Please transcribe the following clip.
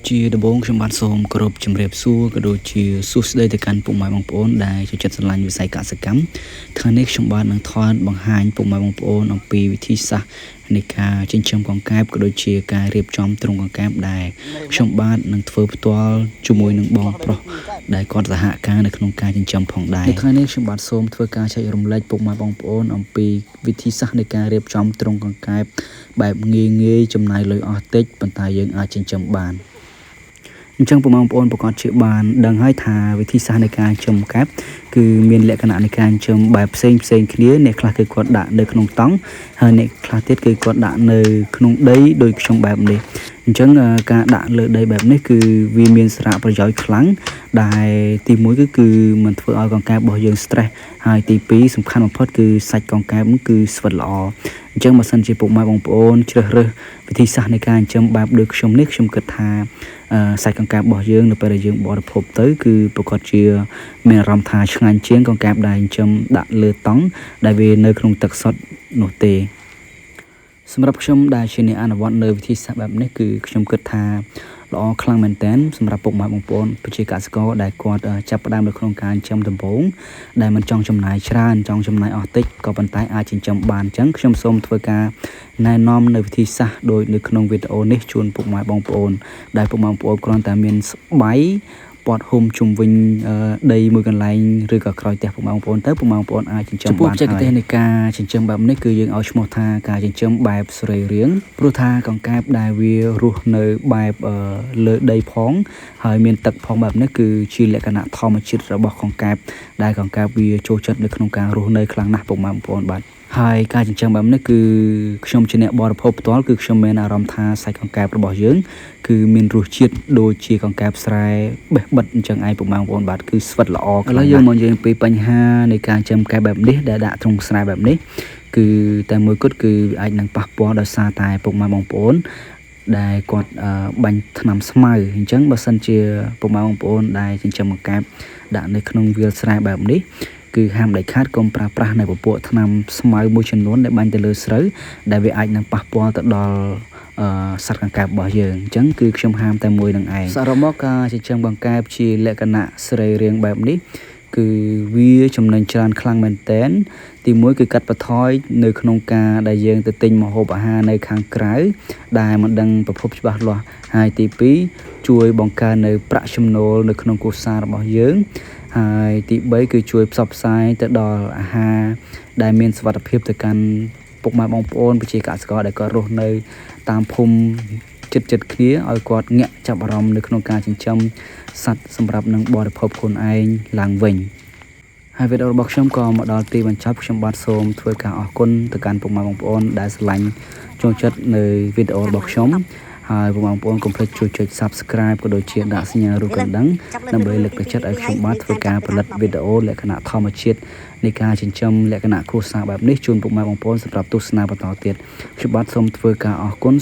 ជាដំបូងខ្ញុំបាទសូមគោរពជំរាបសួរក៏ដូចជាសួស្តីទៅកាន់ពុកម៉ែបងប្អូនដែលចូលចិត្តស្រឡាញ់វិស័យកសិកម្មថ្ងៃនេះខ្ញុំបាទនឹងថតបង្ហាញពុកម៉ែបងប្អូនអំពីវិធីសាស្ត្រនៃការចិញ្ចឹមកង្កែបក៏ដូចជាការរៀបចំទ្រុងកង្កែបដែលខ្ញុំបាទនឹងធ្វើផ្ទាល់ជាមួយនឹងបងប្រុសដែលគាត់សហការនៅក្នុងការចិញ្ចឹមផងដែរថ្ងៃនេះខ្ញុំបាទសូមធ្វើការចែករំលែកពុកម៉ែបងប្អូនអំពីវិធីសាស្ត្រនៃការរៀបចំទ្រុងកង្កែបបែបងាយចំណាយលុយអស់តិចប៉ុន្តែយើងអាចចិញ្ចឹមបានអញ្ចឹងបងប្អូនប្រកាសជាបានដឹងហើយថាវិធីសាស្ត្រនៃការចិញ្ចឹមកង្កែបគឺមានលក្ខណៈនៃការចិញ្ចឹមបែបផ្សេងគ្នាអ្នកខ្លះគឺគាត់ដាក់នៅក្នុងតង់ហើយអ្នកខ្លះទៀតគឺគាត់ដាក់នៅក្នុងដីដោយខ្ញុំបែបនេះអញ្ចឹងការដាក់លើដីបែបនេះគឺវាមានសារៈប្រយោជន៍ខ្លាំងដែលទី1គឺមិនធ្វើឲ្យកង្កែបរបស់យើង stress ហើយទី2សំខាន់បំផុតគឺសាច់កង្កែបគឺស្វិតល្អអញ្ចឹងបើសិនជាពុកម៉ែបងប្អូនជ្រើសរើសវិធីសាស្ត្រនៃការចិញ្ចឹមបែបដូចខ្ញុំនេះខ្ញុំគិតថាសាច់កង្កែបរបស់យើងនៅពេលដែលយើងបរិភោគទៅគឺប្រកាសជាមានអារម្មណ៍ថាឆ្ងាញ់ជាងកង្កែបដែលចិញ្ចឹមដាក់លើតង់ដែលវានៅក្នុងទឹកសុទ្ធនោះទេសម្រាប់ខ្ញុំដែលជាអ្នកអនុវត្តនៅវិធីសាស្ត្របែបនេះគឺខ្ញុំគិតថាល្អខ្លាំងមែនទែនសម្រាប់ពុកម៉ែបងប្អូនប្រជាកសិករដែលគាត់ចាប់ផ្ដើមនៅក្នុងការចិញ្ចឹមដំបូងដែលមិនចង់ចំណាយច្រើនចង់ចំណាយអស់តិចក៏ប៉ុន្តែអាចចិញ្ចឹមបានអញ្ចឹងខ្ញុំសូមធ្វើការណែនាំនៅវិធីសាស្ត្រដូចនៅក្នុងវីដេអូនេះជូនពុកម៉ែបងប្អូនដែលពុកម៉ែបងប្អូនគ្រាន់តែមានស្បៃព័ទ្ធហុំជុំវិញដីមួយកន្លែងឬក៏ក្រោយផ្ទះពុកម៉ែបងប្អូនទៅពុកម៉ែបងប្អូនអាចចិញ្ចឹមបានហើយចំពោះបច្ចេកទេសនៃការចិញ្ចឹមបែបនេះគឺយើងឲ្យឈ្មោះថាការចិញ្ចឹមបែបសរីរាង្គព្រោះថាកង្កែបដែលវារស់នៅបែបលើដីផងហើយមានទឹកផងបែបនេះគឺជាលក្ខណៈធម្មជាតិរបស់កង្កែបដែលកង្កែបវាចូលចិត្តនៅក្នុងការរស់នៅខ្លាំងណាស់ពុកម៉ែបងប្អូនបាទហើយការចិញ្ចឹមបែបនេះគឺខ្ញុំជាអ្នកបរិភោគផ្ទាល់គឺខ្ញុំមានអារម្មណ៍ថាសាច់កង្កែបរបស់យើងគឺមានរសជាតិដូចជាកង្កែបស្រែបេះបិទអញ្ចឹងឯងពុកម៉ែបងប្អូនបាទគឺស្វិតល្អឥឡូវយើងមកនិយាយពីបញ្ហានៃការចិញ្ចឹមកង្កែបបែបនេះដែលដាក់ទ្រុងស្រែបែបនេះគឺតែមួយគត់គឺអាចនឹងប៉ះពាល់ដោយសារតែពុកម៉ែបងប្អូនដែលគាត់បាញ់ថ្នាំស្មៅអញ្ចឹងបើសិនជាពុកម៉ែបងប្អូនដែលចិញ្ចឹមកង្កែបដាក់នៅក្នុងវាលស្រែបែបនេះគឺហាមដាច់ខាតកុំប្រើប្រាស់នៅពពួកថ្នាំស្មៅមួយចំនួនដែលបាញ់ទៅលើស្រូវដែលវាអាចនឹងប៉ះពាល់ទៅដល់សត្វកង្កែបរបស់យើងអញ្ចឹងគឺខ្ញុំហាមតែមួយនឹងឯងសរុបមកការចិញ្ចឹមកង្កែបជាលក្ខណៈសរីរាង្គបែបនេះគឺវាចំណេញច្រើនខ្លាំងមែនទែនទី1គឺកាត់បន្ថយនៅក្នុងការដែលយើងទៅទិញម្ហូបអាហារនៅខាងក្រៅដែលមិនដឹងប្រភពច្បាស់លាស់ហើយទី2ជួយបង្កើននៅប្រាក់ចំណូលនៅក្នុងគ្រួសាររបស់យើងហើយទី3គឺជួយផ្សព្វផ្សាយទៅដល់អាហារដែលមានសុវត្ថិភាពទៅកាន់ពុកម៉ែបងប្អូនប្រជាកសិករដែលគាត់រស់នៅតាមភូមិចិត្តគ្នាឲ្យគាត់ងាក់ចាប់អារម្មណ៍នៅក្នុងការចិញ្ចឹមសត្វសម្រាប់នឹងបរិភោគខ្លួនឯងឡើងវិញហើយវីដេអូរបស់ខ្ញុំក៏មកដល់ទីបញ្ចប់ខ្ញុំបាទសូមធ្វើការអរគុណទៅកាន់ពុកម៉ែបងប្អូនដែលស្រឡាញ់ចូលចិត្តនៅវីដេអូរបស់ខ្ញុំហើយបងប្អូនកុំភ្លេចជួយចុច Subscribe ក៏ដូចជាដាក់សញ្ញារូបកណ្ដឹងដើម្បីលើកទឹកចិត្តឲ្យខ្ញុំបាទធ្វើការផលិតវីដេអូលក្ខណៈធម្មជាតិនៃការចិញ្ចឹមលក្ខណៈគ្រួសារបែបនេះជូនពុកម៉ែបងប្អូនសម្រាប់ទស្សនាបន្តទៀតខ្ញុំបាទសូមធ្វើការអរគុណ